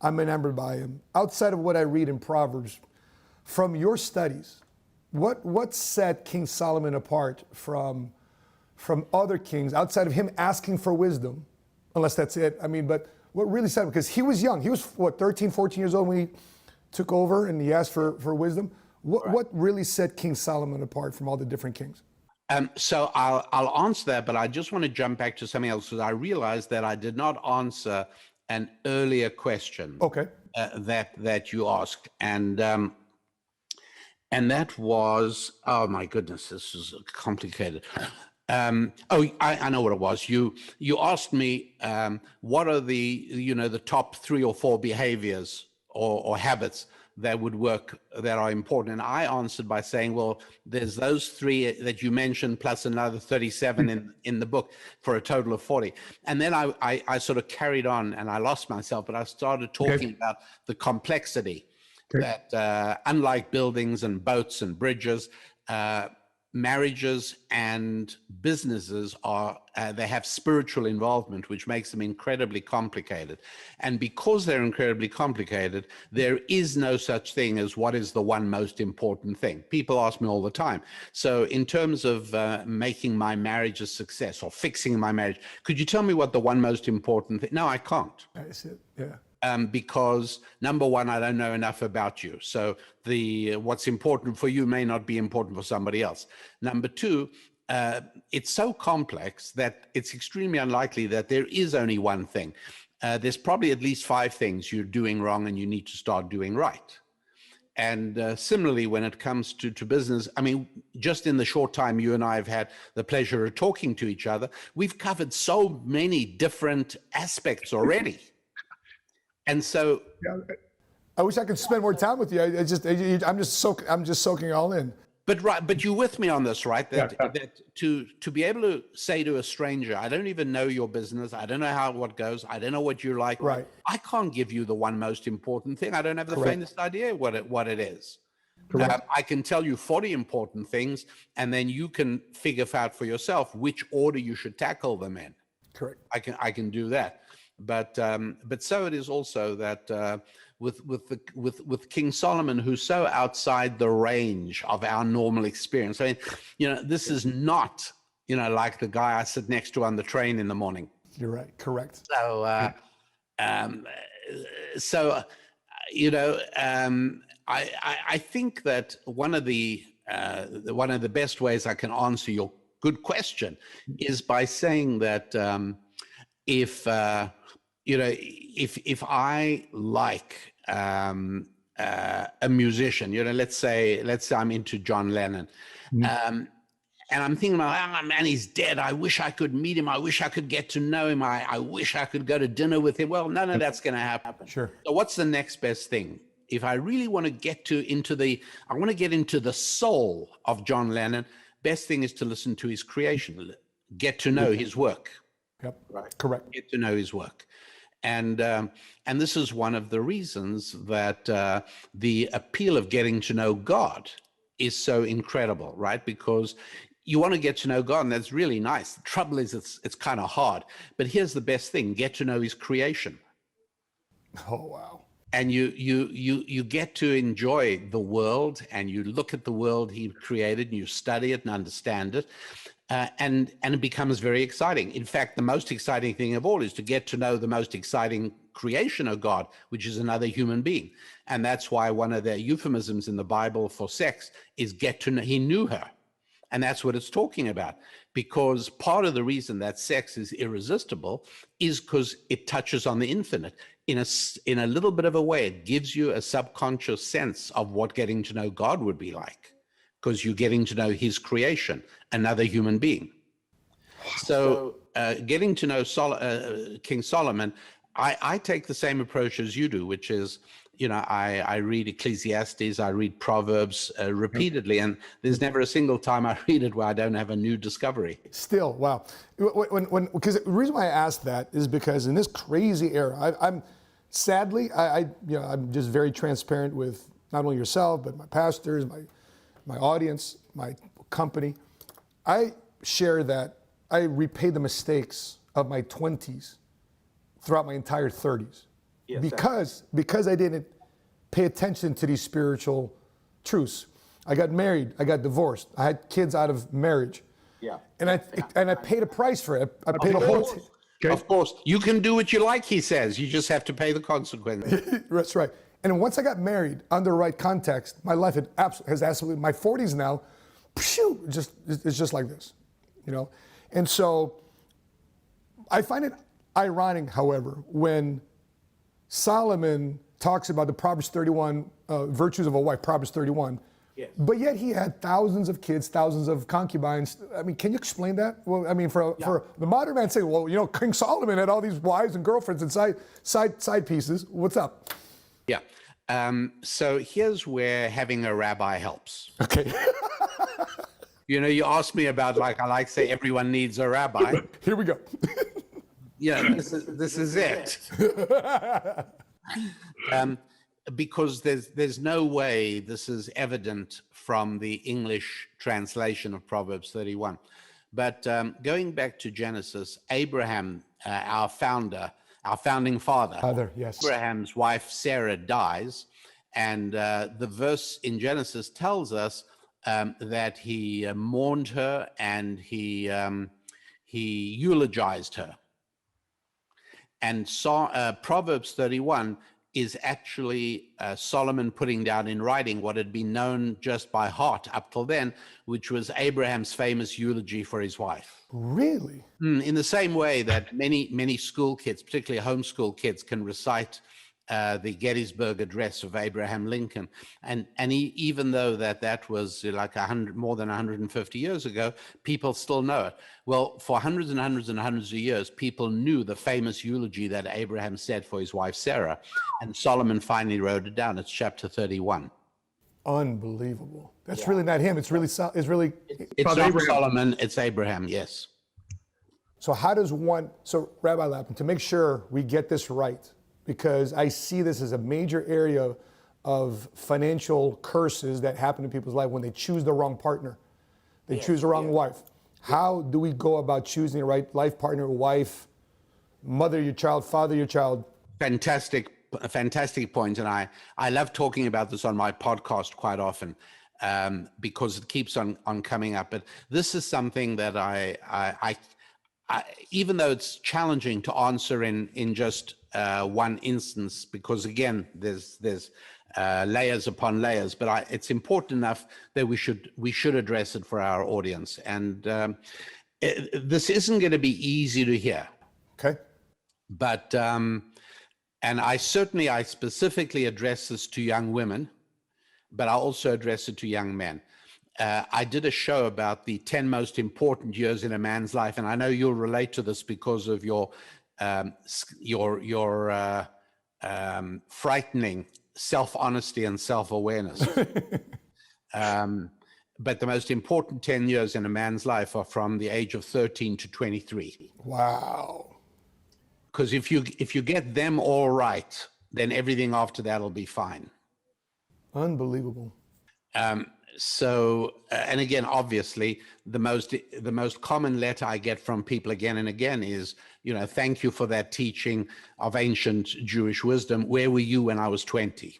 I'm enamored by him. Outside of what I read in Proverbs, from your studies, what set King Solomon apart from other kings, outside of him asking for wisdom, unless that's it? I mean, but what really set him, because he was young. He was, 13, 14 years old when he took over and he asked for wisdom. What really set King Solomon apart from all the different kings? So I'll answer that, but I just want to jump back to something else, because I realized that I did not answer an earlier question. Okay. That you asked, and that was, oh my goodness, this is complicated. I know what it was. You asked me what are the top 3 or 4 behaviors or habits that would work, that are important. And I answered by saying, well, there's those 3 that you mentioned, plus another 37 in the book, for a total of 40. And then I sort of carried on, and I lost myself, but I started talking about the complexity that unlike buildings and boats and bridges, marriages and businesses they have spiritual involvement, which makes them incredibly complicated. And because they're incredibly complicated, there is no such thing as what is the one most important thing. People ask me all the time. So in terms of making my marriage a success or fixing my marriage, could you tell me what the one most important thing? No, I can't. That's it. Yeah. Because number one, I don't know enough about you. So what's important for you may not be important for somebody else. Number two, it's so complex that it's extremely unlikely that there is only one thing. There's probably at least 5 things you're doing wrong and you need to start doing right. And similarly, when it comes to business, I mean, just in the short time you and I have had the pleasure of talking to each other, we've covered so many different aspects already. And so, I wish I could spend more time with you. I'm just soaking it all in. But you're with me on this, right? That to be able to say to a stranger, I don't even know your business, I don't know what goes, I don't know what you're like. Right. I can't give you the one most important thing. I don't have the faintest idea what it is. I can tell you 40 important things, and then you can figure out for yourself which order you should tackle them in. Correct. I can do that. But so it is also that with King Solomon, who's so outside the range of our normal experience. I mean, this is not, like the guy I sit next to on the train in the morning. You're right. Correct. So, I think that one of the best ways I can answer your good question is by saying that if I like a musician, let's say I'm into John Lennon, and I'm thinking about, man, he's dead. I wish I could meet him. I wish I could get to know him. I wish I could go to dinner with him. Well, none of that's going to happen. Sure. So what's the next best thing? If I really want to get into the soul of John Lennon, best thing is to listen to his creation, get to know his work. Yep. Right. Correct. Get to know his work. And this is one of the reasons that the appeal of getting to know God is so incredible, right? Because you want to get to know God, and that's really nice. The trouble is it's kind of hard. But here's the best thing: get to know his creation. Oh, wow. And you get to enjoy the world, and you look at the world he created, and you study it and understand it. And it becomes very exciting. In fact, the most exciting thing of all is to get to know the most exciting creation of God, which is another human being. And that's why one of the euphemisms in the Bible for sex is get to know. He knew her. And that's what it's talking about. Because part of the reason that sex is irresistible is because it touches on the infinite. In a little bit of a way, it gives you a subconscious sense of what getting to know God would be like, because you're getting to know his creation, another human being. So getting to know King Solomon, I take the same approach as you do, which is, I read Ecclesiastes, I read Proverbs repeatedly, and there's never a single time I read it where I don't have a new discovery. Still, wow. Because the reason why I asked that is because in this crazy era, I'm sadly, I'm just very transparent with not only yourself, but my pastors, my audience, my company. I share that I repay the mistakes of my 20s throughout my entire 30s. Yes, because I didn't pay attention to these spiritual truths. I got married, I got divorced, I had kids out of marriage. Yeah. And I paid a price for it. I paid a whole Okay. Of course, you can do what you like, he says. You just have to pay the consequences. That's right. And once I got married under the right context, my life has absolutely, my 40s now, it's just like this, And so I find it ironic, however, when Solomon talks about the Proverbs 31 virtues of a wife, Proverbs 31, yes. But yet he had thousands of kids, thousands of concubines. I mean, can you explain that? Well, I mean, for the modern man saying, well, King Solomon had all these wives and girlfriends and side pieces. What's up? Yeah. So here's where having a rabbi helps. Okay. You asked me about, I like to say everyone needs a rabbi. Here we go. This is it. Because there's no way this is evident from the English translation of Proverbs 31. But going back to Genesis, Abraham, our founding father, yes. Abraham's wife Sarah dies, and the verse in Genesis tells us that he mourned her and he eulogized her. And Proverbs 31 is actually Solomon putting down in writing what had been known just by heart up till then, which was Abraham's famous eulogy for his wife. Really? In the same way that many school kids, particularly homeschool kids, can recite the Gettysburg Address of Abraham Lincoln, and even though that was like more than 150 years ago, people still know it. Well, for hundreds and hundreds and hundreds of years, people knew the famous eulogy that Abraham said for his wife Sarah, and Solomon finally wrote it down. It's chapter 31. Unbelievable. That's really not him. It's not Solomon. It's Abraham. Yes. So Rabbi Lapin, to make sure we get this right, because I see this as a major area of financial curses that happen in people's life when they choose the wrong partner. They choose the wrong wife. How do we go about choosing the right life partner, wife, mother your child, father your child? Fantastic point. And I love talking about this on my podcast quite often because it keeps on coming up. But this is something that I even though it's challenging to answer in just one instance, because again, there's layers upon layers, but it's important enough that we should address it for our audience. And this isn't going to be easy to hear. Okay. But and I specifically address this to young women, but I also address it to young men. I did a show about the 10 most important years in a man's life, and I know you'll relate to this because of your frightening self-honesty and self-awareness. But the most important 10 years in a man's life are from the age of 13 to 23. Wow. Because if you get them all right, then everything after that will be fine. Unbelievable. So, and again, obviously, the most common letter I get from people again and again is, thank you for that teaching of ancient Jewish wisdom. Where were you when I was 20?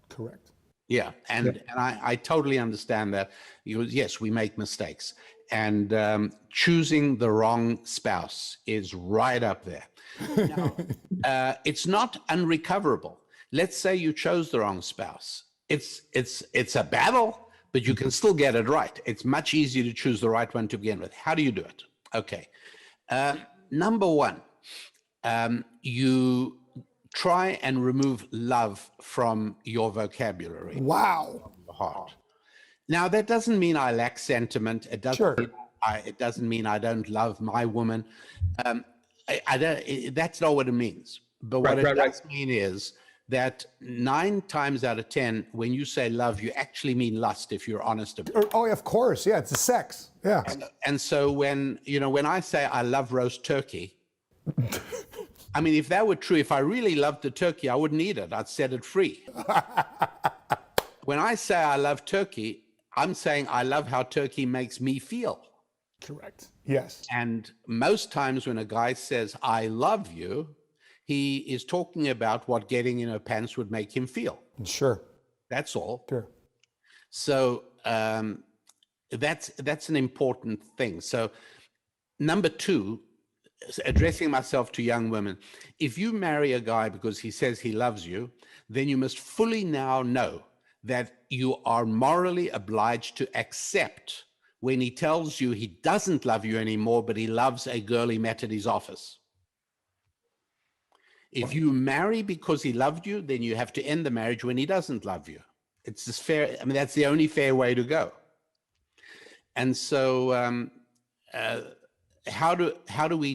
Correct. Yeah, and I totally understand that. Yes, we make mistakes, and choosing the wrong spouse is right up there. Now, it's not unrecoverable. Let's say you chose the wrong spouse. It's a battle, but you can still get it right. It's much easier to choose the right one to begin with. How do you do it? Okay. Number one, you try and remove love from your vocabulary. Wow. The heart. Now, that doesn't mean I lack sentiment. It doesn't mean It doesn't mean I don't love my woman. I don't. That's not what it means. But what it does mean is that 9 times out of 10, when you say love, you actually mean lust. If you're honest about it. Oh, of course, yeah, it's the sex, yeah. And so when I say I love roast turkey, I mean, if that were true, if I really loved the turkey, I wouldn't eat it. I'd set it free. When I say I love turkey, I'm saying I love how turkey makes me feel. Correct. Yes. And most times when a guy says, I love you, he is talking about what getting in her pants would make him feel. Sure. That's all. Sure. So that's an important thing. So number 2, addressing myself to young women, if you marry a guy because he says he loves you, then you must fully now know that you are morally obliged to accept when he tells you he doesn't love you anymore, but he loves a girl he met at his office. If you marry because he loved you, then you have to end the marriage when he doesn't love you. It's just fair. I mean, that's the only fair way to go. And so how do we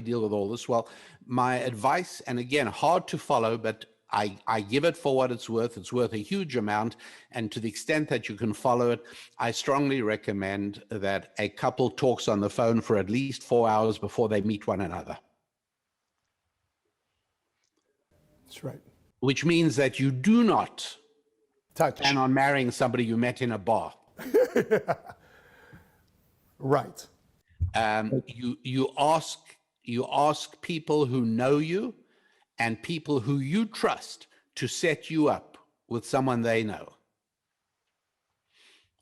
deal with all this? Well, my advice, and again, hard to follow, but I give it for what it's worth. It's worth a huge amount. And to the extent that you can follow it, I strongly recommend that a couple talks on the phone for at least 4 hours before they meet one another. That's right. Which means that you do not plan on marrying somebody you met in a bar. Right. You ask people who know you and people who you trust to set you up with someone they know.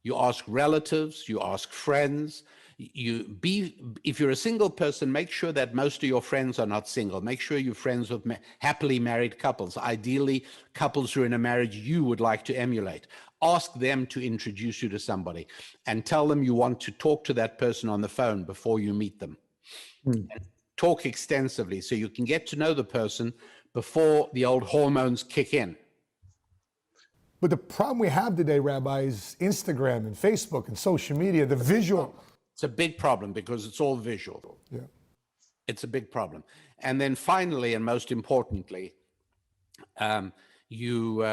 You ask relatives, you ask friends. If you're a single person, make sure that most of your friends are not single. Make sure you're friends with happily married couples, ideally couples who are in a marriage you would like to emulate. Ask them to introduce you to somebody and tell them you want to talk to that person on the phone before you meet them. And talk extensively so you can get to know the person before the old hormones kick in. But the problem we have today, Rabbi, is Instagram and Facebook and social media, the visual. It's a big problem because it's all visual. Yeah. It's a big problem. And then finally, and most importantly, you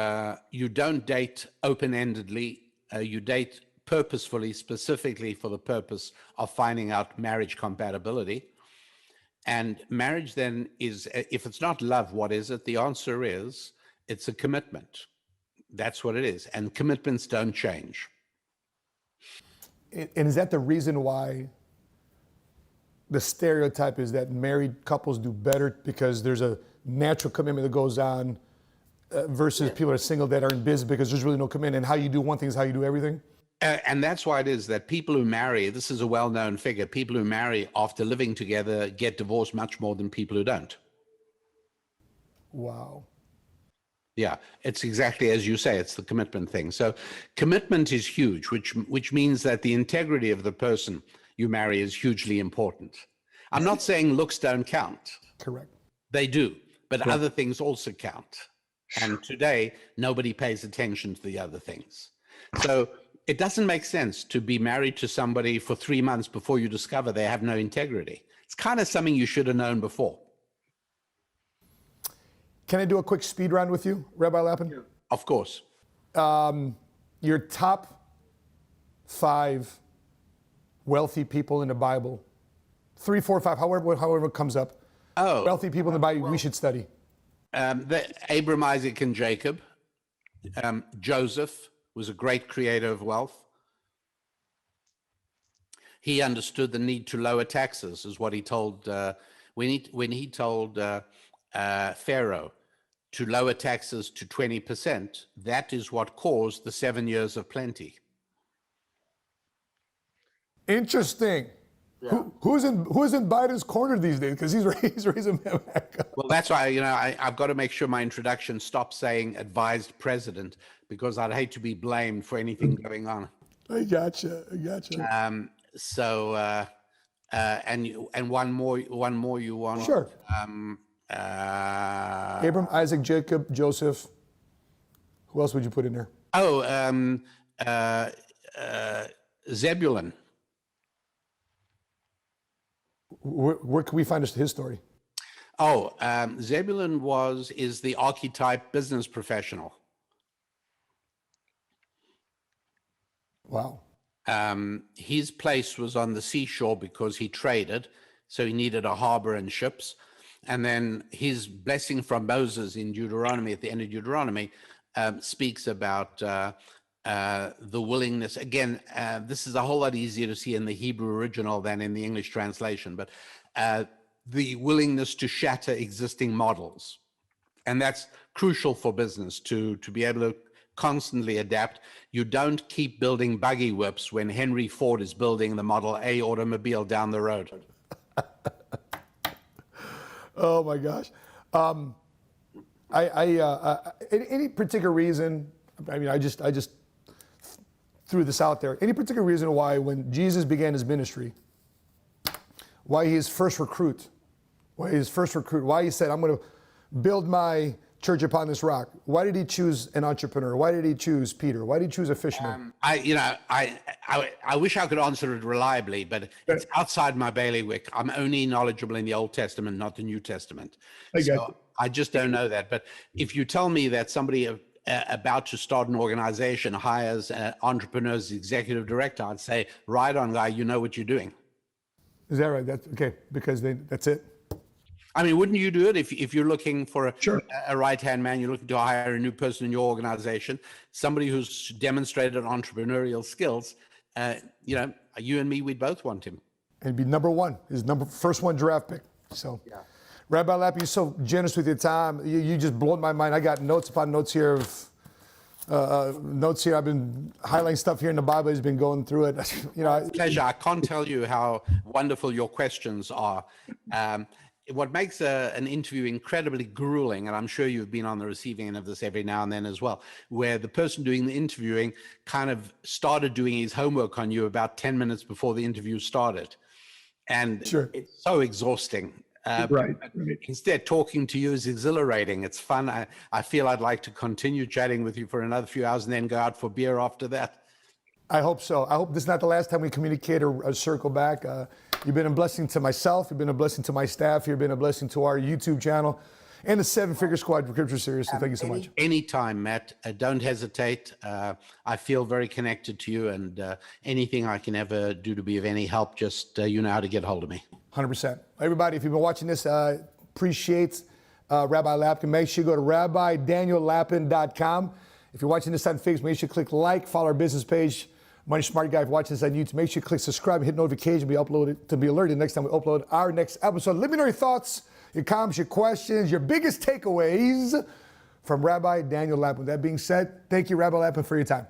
don't date open-endedly. You date purposefully, specifically for the purpose of finding out marriage compatibility. And marriage then is, if it's not love, what is it? The answer is, it's a commitment. That's what it is. And commitments don't change. And is that the reason why the stereotype is that married couples do better because there's a natural commitment that goes on versus people that are single that are in business because there's really no commitment, and how you do one thing is how you do everything? And that's why it is that people who marry, this is a well-known figure, people who marry after living together get divorced much more than people who don't. Wow. Yeah, it's exactly as you say, it's the commitment thing. So commitment is huge, which means that the integrity of the person you marry is hugely important. I'm not saying looks don't count. Correct. They do, but other things also count. And today, nobody pays attention to the other things. So it doesn't make sense to be married to somebody for 3 months before you discover they have no integrity. It's kind of something you should have known before. Can I do a quick speed round with you, Rabbi Lapin? Yeah. Of course. Your top 5 wealthy people in the Bible, 3, 4, 5, however it comes up. Oh, wealthy people in the Bible we should study. Abram, Isaac, and Jacob. Joseph was a great creator of wealth. He understood the need to lower taxes, is what he told when he told Pharaoh to lower taxes to 20%. That is what caused the 7 years of plenty. Interesting. Yeah. Who's in Biden's corner these days? Because he's raising back up. Well, that's why I've got to make sure my introduction stops saying advised president, because I'd hate to be blamed for anything going on. I gotcha. And one more you want? Sure. Abram, Isaac, Jacob, Joseph. Who else would you put in there? Oh, Zebulun. Where can we find his story? Oh, Zebulun is the archetype business professional. Wow. His place was on the seashore because he traded, so he needed a harbor and ships. And then his blessing from Moses in Deuteronomy, at the end of Deuteronomy, speaks about the willingness. Again, this is a whole lot easier to see in the Hebrew original than in the English translation, but the willingness to shatter existing models. And that's crucial for business, to be able to constantly adapt. You don't keep building buggy whips when Henry Ford is building the Model A automobile down the road. Oh my gosh. Any particular reason, I mean, I just threw this out there. Any particular reason why when Jesus began his ministry, why his first recruit, why he said, I'm going to build my church upon this rock? Why did he choose an entrepreneur? Why did he choose Peter? Why did he choose a fisherman? I wish I could answer it reliably, but it's outside my bailiwick. I'm only knowledgeable in the Old Testament, not the New Testament. I just don't know that. But if you tell me that somebody about to start an organization hires an entrepreneur as executive director, I'd say, right on, guy, you know what you're doing. Is that right? That's okay, because that's it. I mean, wouldn't you do it if you're looking for a right-hand man, you're looking to hire a new person in your organization, somebody who's demonstrated entrepreneurial skills, you and me, we'd both want him. And be number one, first one draft pick. So, yeah. Rabbi Lapin, you're so generous with your time. You just blew my mind. I got notes upon notes here I've been highlighting stuff here in the Bible. He's been going through it. Pleasure. I can't tell you how wonderful your questions are. What makes an interview incredibly grueling, and I'm sure you've been on the receiving end of this every now and then as well, where the person doing the interviewing kind of started doing his homework on you about 10 minutes before the interview started. And It's so exhausting. Right. Instead, talking to you is exhilarating. It's fun. I feel I'd like to continue chatting with you for another few hours and then go out for beer after that. I hope so. I hope this is not the last time we communicate or circle back. You've been a blessing to myself. You've been a blessing to my staff. You've been a blessing to our YouTube channel and the 7-Figure Squad for Scripture Series. So thank you so much. Anytime, Matt. Don't hesitate. I feel very connected to you, and anything I can ever do to be of any help, just you know how to get hold of me. 100%. Everybody, if you've been watching this, appreciate Rabbi Lapin. Make sure you go to RabbiDanielLapin.com. If you're watching this on Facebook, make sure you click like, follow our business page. Money Smart Guy, if you're watching this on YouTube, make sure you click subscribe and hit notification to be alerted next time we upload our next episode. Let me know your thoughts, your comments, your questions, your biggest takeaways from Rabbi Daniel Lapin. With that being said, thank you, Rabbi Lapin, for your time.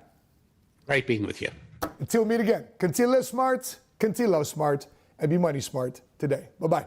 Great being with you. Until we meet again, continue to live smart, continue to love smart, and be money smart today. Bye-bye.